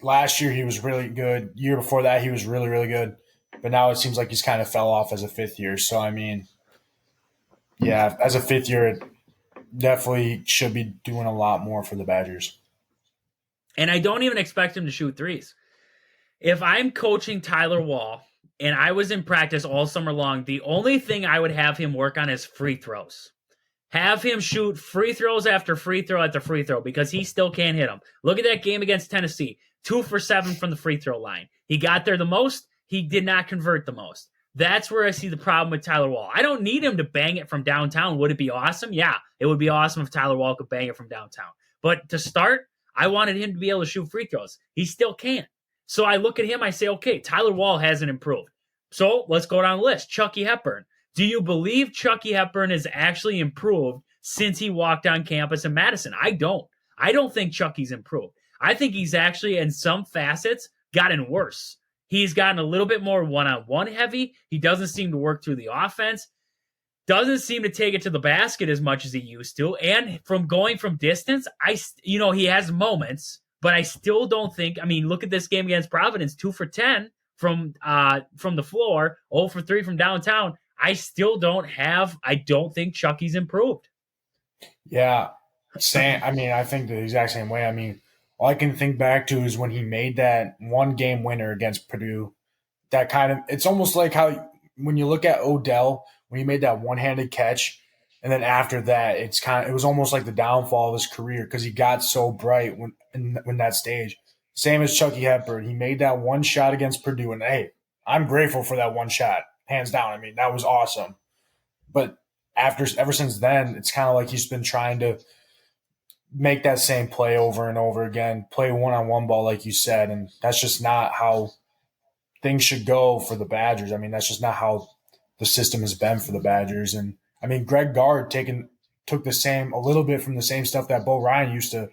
last year he was really good. Year before that he was really, really good. But now it seems like he's kind of fell off as a 5th year. So, yeah, as a 5th year, it definitely should be doing a lot more for the Badgers. And I don't even expect him to shoot threes. If I'm coaching Tyler Wall and I was in practice all summer long, the only thing I would have him work on is free throws. Have him shoot free throws after free throw after free throw because he still can't hit them. Look at that game against Tennessee. 2 for 7 from the free throw line. He got there the most. He did not convert the most. That's where I see the problem with Tyler Wall. I don't need him to bang it from downtown. Would it be awesome? Yeah, it would be awesome if Tyler Wall could bang it from downtown. But to start, I wanted him to be able to shoot free throws. He still can't. So I look at him, I say, okay, Tyler Wall hasn't improved. So let's go down the list. Chucky Hepburn. Do you believe Chucky Hepburn has actually improved since he walked on campus in Madison? I don't. I don't think Chucky's improved. I think he's actually, in some facets, gotten worse. He's gotten a little bit more one-on-one heavy. He doesn't seem to work through the offense. Doesn't seem to take it to the basket as much as he used to. And from going from distance, he has moments, but I still don't think, look at this game against Providence, 2 for 10 from the floor, 0 for 3 from downtown. I don't think Chucky's improved. Yeah. I think the exact same way. All I can think back to is when he made that one game winner against Purdue. It's almost like how when you look at Odell, when he made that one-handed catch, and then after that, it was almost like the downfall of his career because he got so bright when that stage. Same as Chucky Hepburn. He made that one shot against Purdue, and hey, I'm grateful for that one shot, hands down. That was awesome. But ever since then, it's kind of like he's been trying to make that same play over and over again, play one-on-one ball like you said, and that's just not how things should go for the Badgers. That's just not how the system has been for the Badgers. And Greg Gard took a little bit from the same stuff that Bo Ryan used to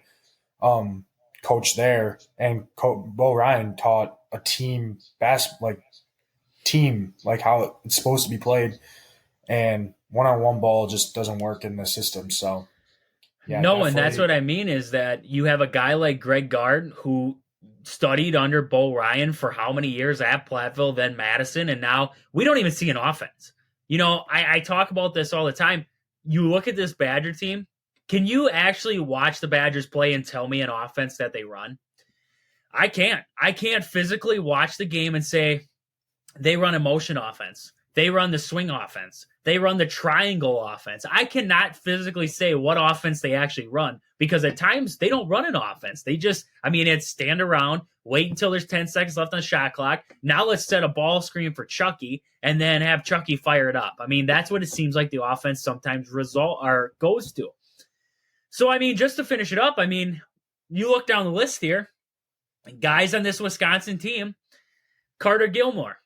coach there, and Bo Ryan taught a team like how it's supposed to be played, and one-on-one ball just doesn't work in the system. So yeah, no, and that's what I mean is that you have a guy like Greg Gard who studied under Bo Ryan for how many years at Platteville, then Madison, and now we don't even see an offense. I talk about this all the time. You look at this Badger team. Can you actually watch the Badgers play and tell me an offense that they run? I can't. I can't physically watch the game and say they run a motion offense. They run the swing offense. They run the triangle offense. I cannot physically say what offense they actually run because at times they don't run an offense. They just, it's stand around, wait until there's 10 seconds left on the shot clock. Now let's set a ball screen for Chucky and then have Chucky fire it up. That's what it seems like the offense sometimes goes to. So, just to finish it up, you look down the list here, guys on this Wisconsin team, Carter Gilmore.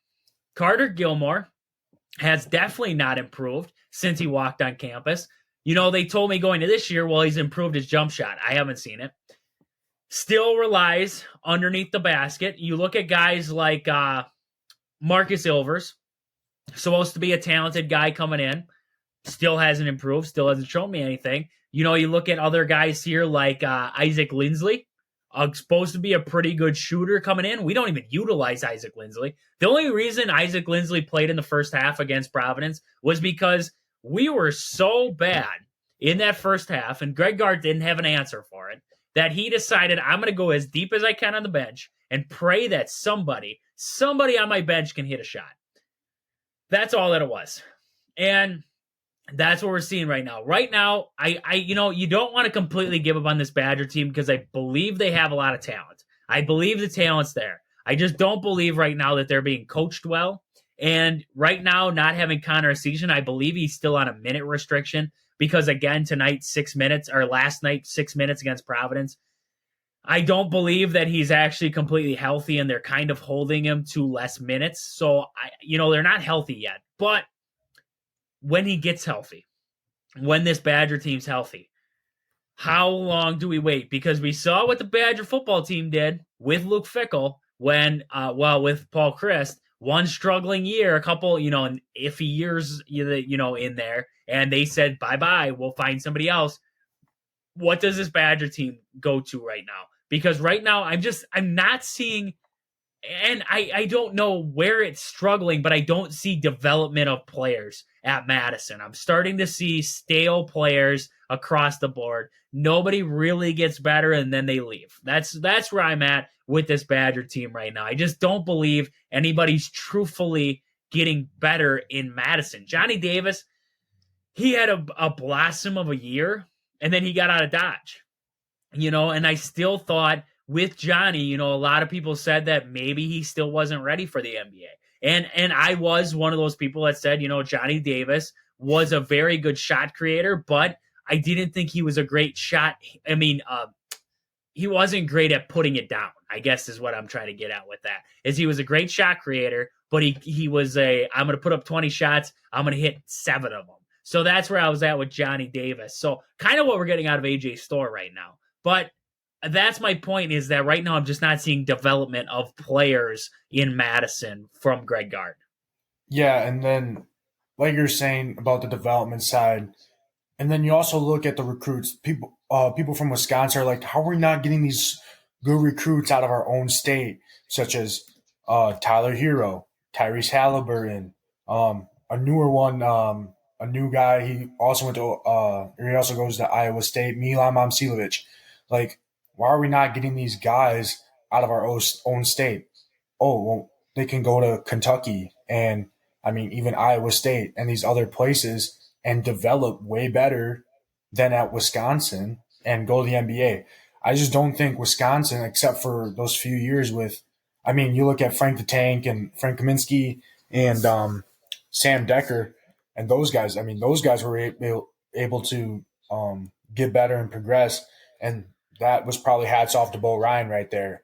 Carter Gilmore has definitely not improved since he walked on campus. They told me going to this year, well, he's improved his jump shot. I haven't seen it. Still relies underneath the basket. You look at guys like Marcus Ilvers, supposed to be a talented guy coming in, still hasn't improved, still hasn't shown me anything. You look at other guys here like Isaac Lindsley, supposed to be a pretty good shooter coming in. We don't even utilize Isaac Lindsley. The only reason Isaac Lindsley played in the first half against Providence was because we were so bad in that first half, and Greg Gard didn't have an answer for it, that he decided I'm going to go as deep as I can on the bench and pray that somebody on my bench can hit a shot. That's all that it was. And that's what we're seeing right now. Right now, you don't want to completely give up on this Badger team because I believe they have a lot of talent. I believe the talent's there. I just don't believe right now that they're being coached well. And right now, not having Connor Essegian, I believe he's still on a minute restriction because, again, last night, 6 minutes against Providence. I don't believe that he's actually completely healthy and they're kind of holding him to less minutes. So, they're not healthy yet. But when he gets healthy, when this Badger team's healthy, how long do we wait? Because we saw what the Badger football team did with Luke Fickell with Paul Christ, one struggling year, a couple, iffy years, in there, and they said, bye-bye, we'll find somebody else. What does this Badger team go to right now? Because right now, I'm not seeing, and I don't know where it's struggling, but I don't see development of players at Madison. I'm starting to see stale players across the board. Nobody really gets better, and then they leave. That's where I'm at with this Badger team right now. I just don't believe anybody's truthfully getting better in Madison. Johnny Davis, he had a blossom of a year, and then he got out of Dodge. And I still thought with Johnny, a lot of people said that maybe he still wasn't ready for the NBA. And I was one of those people that said, Johnny Davis was a very good shot creator, but I didn't think he was a great shot. I mean, he wasn't great at putting it down, I guess is what I'm trying to get at with that. Is he was a great shot creator, but he was I'm going to put up 20 shots, I'm going to hit 7 of them. So that's where I was at with Johnny Davis. So kind of what we're getting out of AJ Storr right now. But that's my point, is that right now I'm just not seeing development of players in Madison from Greg Gard. Yeah, and then like you're saying about the development side, and then you also look at the recruits. People from Wisconsin are like, how are we not getting these good recruits out of our own state, such as Tyler Hero, Tyrese Halliburton, a newer one, a new guy. He also went to he also goes to Iowa State, Milan Momcilovic. Like, why are we not getting these guys out of our own state? Oh, well, they can go to Kentucky and I mean even Iowa State and these other places and develop way better than at Wisconsin and go to the NBA. I just don't think Wisconsin, except for those few years with, I mean, you look at Frank the Tank and Frank Kaminsky and Sam Decker and those guys. I mean, those guys were able to get better and progress, and that was probably hats off to Bo Ryan right there.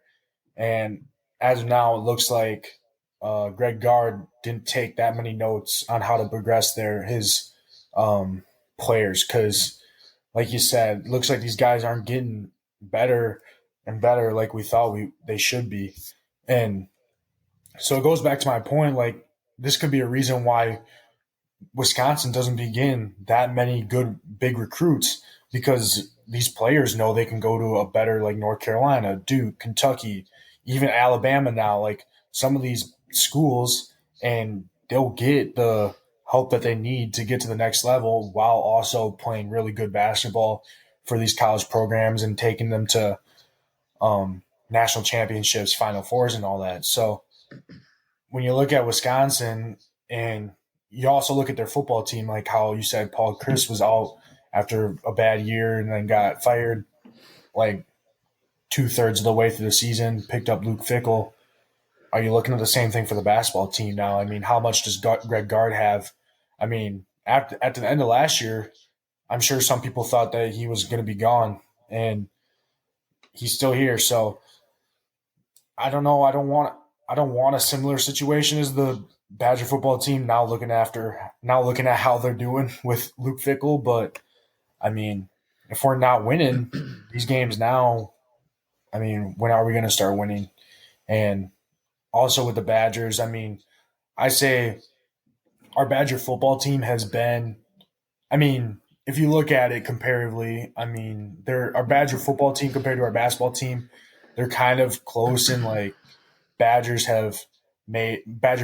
And as of now, it looks like Greg Gard didn't take that many notes on how to progress his players because, like you said, it looks like these guys aren't getting better and better like we thought they should be. And so it goes back to my point, like this could be a reason why Wisconsin doesn't begin that many good big recruits because these players know they can go to a better like North Carolina, Duke, Kentucky, even Alabama now, like some of these schools, and they'll get the help that they need to get to the next level while also playing really good basketball for these college programs and taking them to national championships, Final Fours, and all that. So when you look at Wisconsin and you also look at their football team, like how you said Paul Chris was out after a bad year and then got fired like 2/3 of the way through the season, picked up Luke Fickell. Are you looking at the same thing for the basketball team now? I mean, how much does Greg Gard have? I mean, at the end of last year, I'm sure some people thought that he was going to be gone, and he's still here. So I don't know. I don't want a similar situation as the Badger football team now looking at how they're doing with Luke Fickell. But I mean, if we're not winning these games now, I mean, when are we going to start winning? And also with the Badgers, I mean, I say our Badger football team has been, I mean, if you look at it comparatively, I mean, our Badger football team compared to our basketball team, they're kind of close in like Badger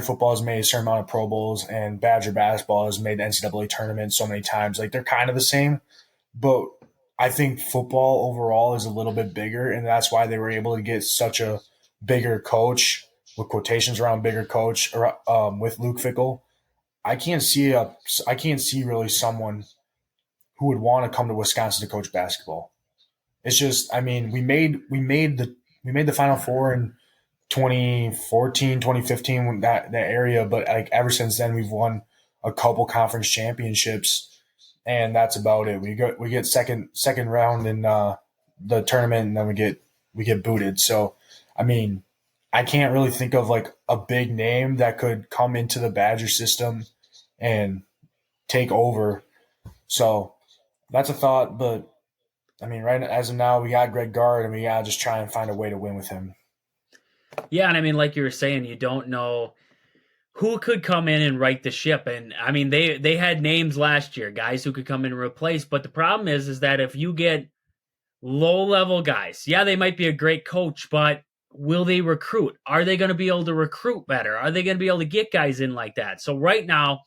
football has made a certain amount of Pro Bowls and Badger basketball has made the NCAA tournament so many times. Like they're kind of the same, but I think football overall is a little bit bigger, and that's why they were able to get such a bigger coach, with quotations around bigger coach, with Luke Fickell. I can't see really someone who would want to come to Wisconsin to coach basketball. It's just, I mean, we made the Final Four in 2014, 2015, that area, but like ever since then we've won a couple conference championships, and that's about it. We get second round in the tournament, and then we get booted. So, I mean, I can't really think of like a big name that could come into the Badger system and take over. So that's a thought, but I mean, right as of now, we got Greg Gard, and we gotta just try and find a way to win with him. Yeah, and I mean, like you were saying, you don't know who could come in and right the ship. And I mean, they had names last year, guys who could come in and replace. But the problem is that if you get low level guys, yeah, they might be a great coach, but will they recruit? Are they going to be able to recruit better? Are they going to be able to get guys in like that? So right now,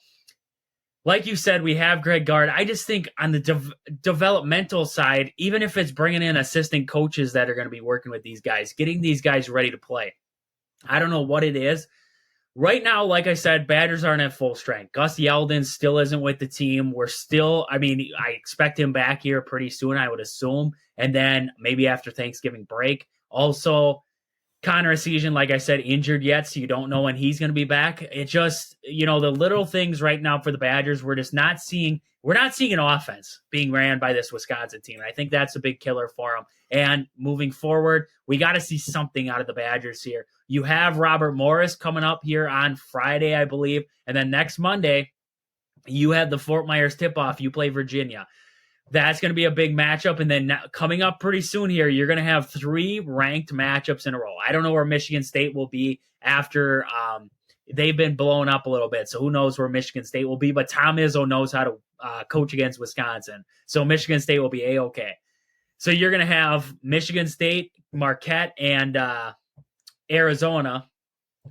like you said, we have Greg Gard. I just think on the developmental side, even if it's bringing in assistant coaches that are going to be working with these guys, getting these guys ready to play, I don't know what it is, Right now, like I said, Badgers aren't at full strength. Gus Yeldon still isn't with the team. I expect him back here pretty soon, I would assume. And then maybe after Thanksgiving break. Also, Connor Essegian, like I said, injured yet, so you don't know when he's going to be back. It just, the little things right now for the Badgers, we're not seeing an offense being ran by this Wisconsin team. And I think that's a big killer for them. And moving forward, we got to see something out of the Badgers here. You have Robert Morris coming up here on Friday, I believe. And then next Monday, you have the Fort Myers tip-off. You play Virginia. That's going to be a big matchup. And then coming up pretty soon here, you're going to have 3 ranked matchups in a row. I don't know where Michigan State will be after they've been blown up a little bit. So who knows where Michigan State will be. But Tom Izzo knows how to coach against Wisconsin. So Michigan State will be A-okay. So you're going to have Michigan State, Marquette, and Arizona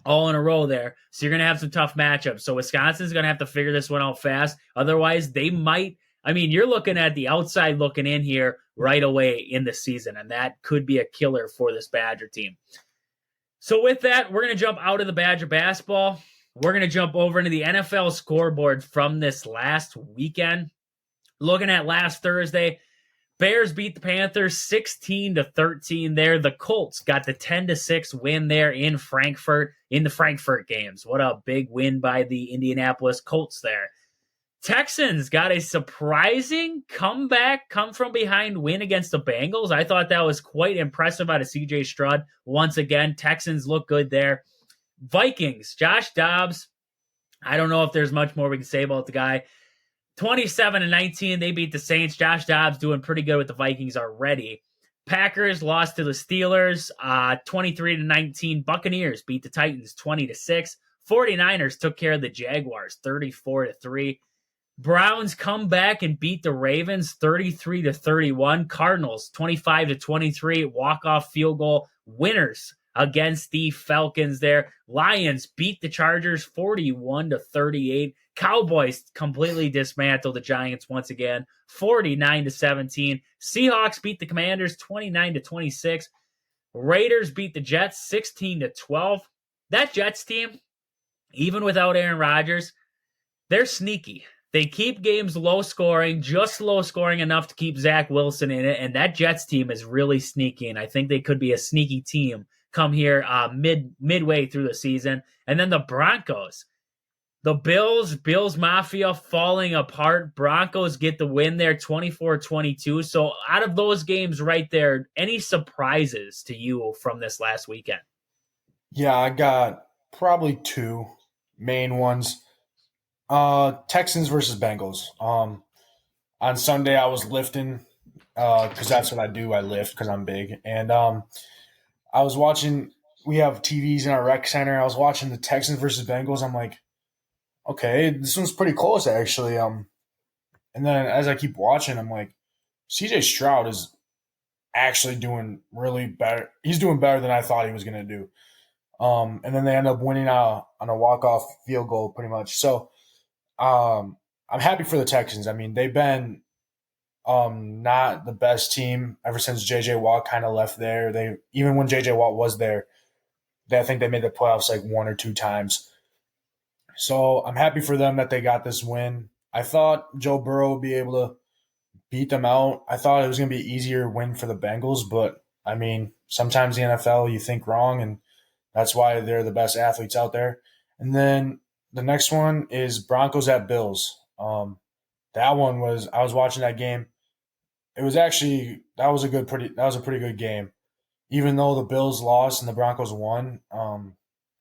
all in a row there. So you're going to have some tough matchups. So Wisconsin's going to have to figure this one out fast. Otherwise, they might – you're looking at the outside looking in here right away in the season, and that could be a killer for this Badger team. So with that, we're going to jump out of the Badger basketball. We're going to jump over into the NFL scoreboard from this last weekend. Looking at last Thursday, Bears beat the Panthers 16-13 there. The Colts got the 10-6 win there in Frankfurt, in the Frankfurt games. What a big win by the Indianapolis Colts there. Texans got a surprising comeback, come from behind win against the Bengals. I thought that was quite impressive out of C.J. Stroud. Once again, Texans look good there. Vikings, Josh Dobbs. I don't know if there's much more we can say about the guy. 27-19, they beat the Saints. Josh Dobbs doing pretty good with the Vikings already. Packers lost to the Steelers, 23-19. Buccaneers beat the Titans 20-6. 49ers took care of the Jaguars, 34-3. Browns come back and beat the Ravens 33-31. Cardinals 25-23. Walk-off field goal winners against the Falcons there. Lions beat the Chargers 41-38. Cowboys completely dismantled the Giants once again, 49-17. Seahawks beat the Commanders 29-26. Raiders beat the Jets 16-12. That Jets team, even without Aaron Rodgers, they're sneaky. They keep games low scoring, just low scoring enough to keep Zach Wilson in it, and that Jets team is really sneaky, and I think they could be a sneaky team come here midway through the season. And then the Broncos. The Bills Mafia falling apart. Broncos get the win there, 24-22. So out of those games right there, any surprises to you from this last weekend? Yeah, I got probably 2 main ones. Texans versus Bengals. On Sunday, I was lifting because that's what I do. I lift because I'm big. And I was watching – we have TVs in our rec center. I was watching the Texans versus Bengals. I'm like, okay, this one's pretty close, actually. And then as I keep watching, I'm like, C.J. Stroud is actually doing really better. He's doing better than I thought he was going to do. And then they end up winning on a walk-off field goal pretty much. So I'm happy for the Texans. They've been not the best team ever since J.J. Watt kind of left there. Even when J.J. Watt was there, I think they made the playoffs like 1 or 2 times. So I'm happy for them that they got this win. I thought Joe Burrow would be able to beat them out. I thought it was going to be an easier win for the Bengals, but sometimes the NFL, you think wrong, and that's why they're the best athletes out there. And then the next one is Broncos at Bills. That one was, I was watching that game. It was actually, that was a pretty good game. Even though the Bills lost and the Broncos won,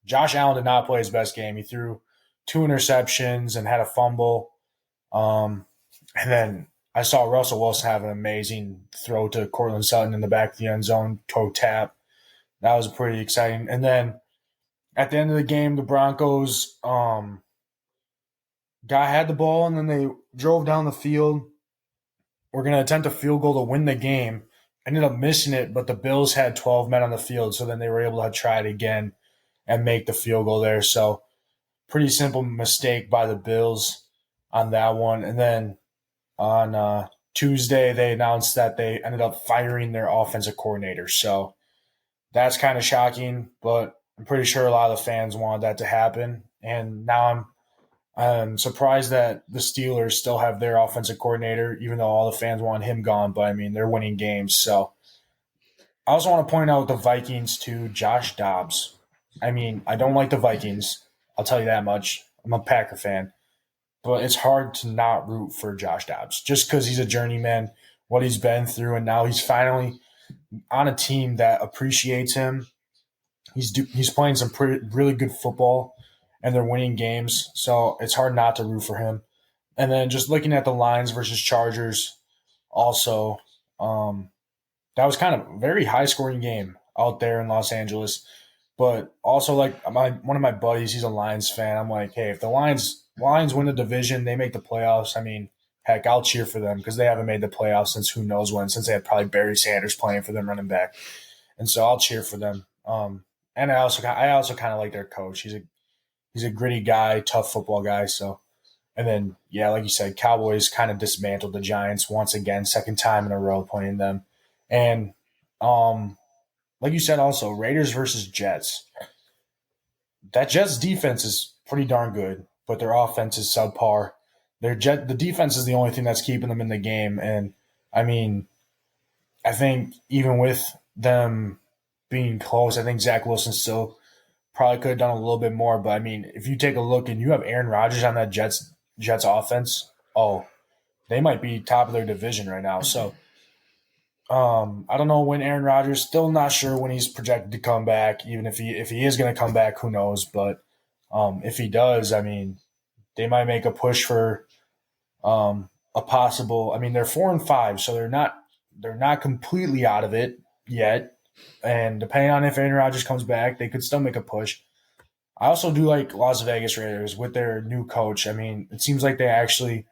Josh Allen did not play his best game. He threw 2 interceptions and had a fumble. And then I saw Russell Wilson have an amazing throw to Cortland Sutton in the back of the end zone, toe tap. That was pretty exciting. And then at the end of the game, the Broncos had the ball, and then they drove down the field. We're going to attempt a field goal to win the game. Ended up missing it, but the Bills had 12 men on the field, so then they were able to try it again and make the field goal there. So pretty simple mistake by the Bills on that one. And then on Tuesday, they announced that they ended up firing their offensive coordinator. So that's kind of shocking, but I'm pretty sure a lot of the fans wanted that to happen, and now I'm surprised that the Steelers still have their offensive coordinator, even though all the fans want him gone. But I mean, they're winning games. So I also want to point out the Vikings to Josh Dobbs. I mean, I don't like the Vikings. I'll tell you that much. I'm a Packer fan, but it's hard to not root for Josh Dobbs just because he's a journeyman, what he's been through, and now he's finally on a team that appreciates him. He's playing some really good football, and they're winning games. So it's hard not to root for him. And then just looking at the Lions versus Chargers, also, that was kind of a very high scoring game out there in Los Angeles. But also, like one of my buddies, he's a Lions fan. I'm like, hey, if the Lions win the division, they make the playoffs. I mean, heck, I'll cheer for them because they haven't made the playoffs since who knows when, since they had probably Barry Sanders playing for them running back, and so I'll cheer for them. And I also kind of like their coach. He's a gritty guy, tough football guy. So, and then yeah, like you said, Cowboys kind of dismantled the Giants once again, second time in a row playing them, and like you said, also Raiders versus Jets. That Jets defense is pretty darn good, but their offense is subpar. The defense is the only thing that's keeping them in the game, and I mean, I think even with them being close, I think Zach Wilson still probably could have done a little bit more. But I mean, if you take a look and you have Aaron Rodgers on that Jets offense, oh, they might be top of their division right now. So I don't know when Aaron Rodgers. Still not sure when he's projected to come back. Even if he is going to come back, who knows? But if he does, I mean, they might make a push for a possible. I mean, they're 4-5, so they're not completely out of it yet. And depending on if Aaron Rodgers comes back, they could still make a push. I also do like Las Vegas Raiders with their new coach. I mean, it seems like they actually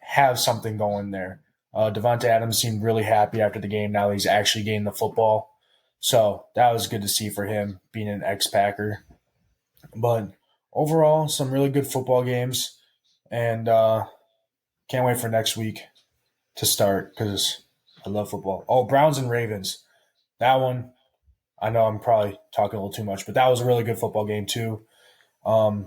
have something going there. Devontae Adams seemed really happy after the game. Now he's actually getting the football. So that was good to see for him being an ex-Packer. But overall, some really good football games. And can't wait for next week to start because I love football. Oh, Browns and Ravens. That one, I know I'm probably talking a little too much, but that was a really good football game too. I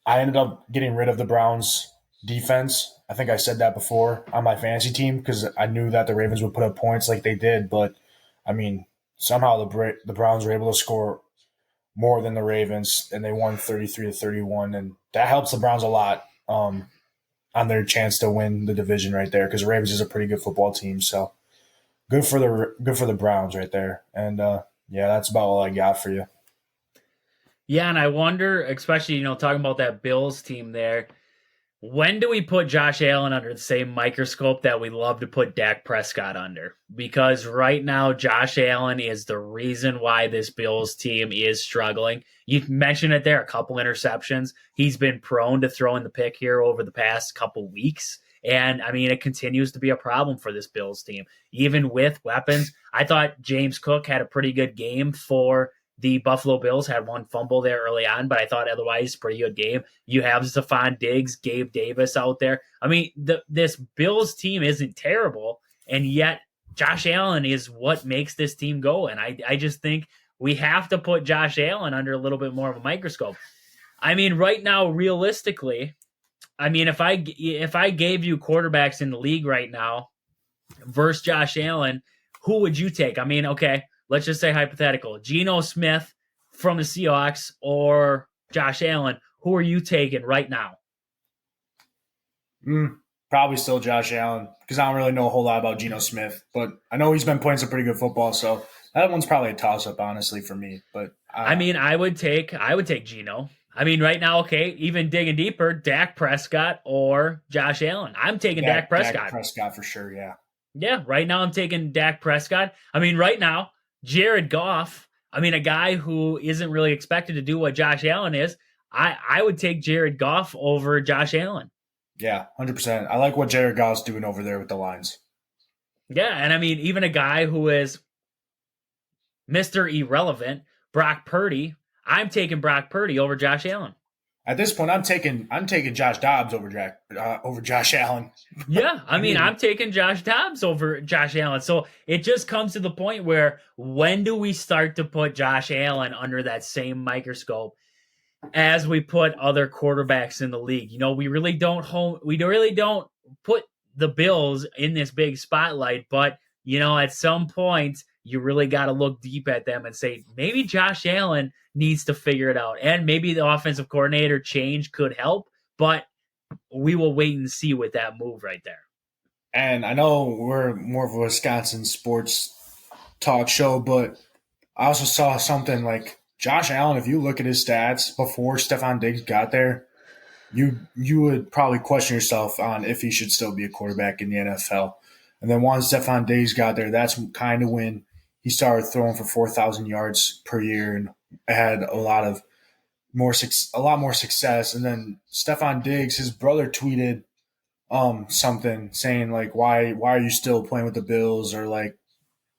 ended up getting rid of the Browns defense. I think I said that before on my fantasy team because I knew that the Ravens would put up points like they did. But, I mean, somehow the Browns were able to score more than the Ravens, and they won 33-31. And that helps the Browns a lot on their chance to win the division right there because the Ravens is a pretty good football team. So good for the Browns right there. And, yeah, that's about all I got for you. Yeah, and I wonder, especially, talking about that Bills team there, when do we put Josh Allen under the same microscope that we love to put Dak Prescott under? Because right now, Josh Allen is the reason why this Bills team is struggling. You mentioned it there, a couple interceptions. He's been prone to throwing the pick here over the past couple weeks. And, I mean, it continues to be a problem for this Bills team. Even with weapons, I thought James Cook had a pretty good game for the Buffalo Bills, had one fumble there early on, but I thought otherwise pretty good game. You have Stephon Diggs, Gabe Davis out there. I mean, this Bills team isn't terrible, and yet Josh Allen is what makes this team go. And I just think we have to put Josh Allen under a little bit more of a microscope. I mean, right now, realistically, I mean, if I gave you quarterbacks in the league right now versus Josh Allen, who would you take? I mean, okay, let's just say hypothetical. Geno Smith from the Seahawks or Josh Allen, who are you taking right now? Probably still Josh Allen because I don't really know a whole lot about Geno Smith, but I know he's been playing some pretty good football, so that one's probably a toss-up, honestly, for me. But I mean, I would take Geno. I mean, right now, okay, even digging deeper, Dak Prescott or Josh Allen. I'm taking Dak Prescott. Dak Prescott for sure, yeah. Yeah, right now I'm taking Dak Prescott. I mean, right now, Jared Goff, I mean, a guy who isn't really expected to do what Josh Allen is, I would take Jared Goff over Josh Allen. Yeah, 100%. I like what Jared Goff's doing over there with the Lions. Yeah, and I mean, even a guy who is Mr. Irrelevant, Brock Purdy, I'm taking Brock Purdy over Josh Allen. At this point, I'm taking Josh Dobbs over Josh Allen. Yeah, I I mean, mean, I'm taking Josh Dobbs over Josh Allen. So it just comes to the point where when do we start to put Josh Allen under that same microscope as we put other quarterbacks in the league? We really don't put the Bills in this big spotlight, but at some point you really got to look deep at them and say maybe Josh Allen needs to figure it out, and maybe the offensive coordinator change could help, but we will wait and see with that move right there. and I know we're more of a Wisconsin sports talk show, but I also saw something like Josh Allen. If you look at his stats before Stephon Diggs got there, you would probably question yourself on if he should still be a quarterback in the NFL. And then once Stephon Diggs got there, that's kind of when he started throwing for 4,000 yards per year and had a lot more success. And then Stephon Diggs, his brother tweeted something saying like, why are you still playing with the Bills, or like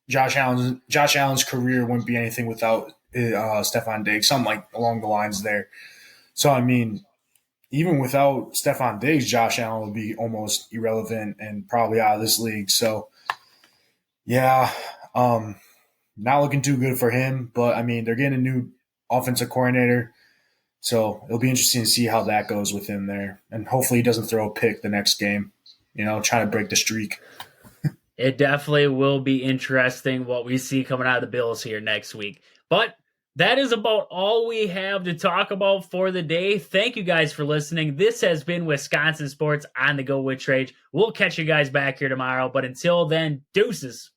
Josh Allen's career wouldn't be anything without Stephon Diggs, something like along the lines there. So I mean, even without Stephon Diggs, Josh Allen would be almost irrelevant and probably out of this league. So yeah, not looking too good for him. But I mean, they're getting a new offensive coordinator, so it'll be interesting to see how that goes with him there. And hopefully, he doesn't throw a pick the next game. Trying to break the streak. It definitely will be interesting what we see coming out of the Bills here next week. But that is about all we have to talk about for the day. Thank you guys for listening. This has been Wisconsin Sports on the Go with Trade. We'll catch you guys back here tomorrow. But until then, deuces.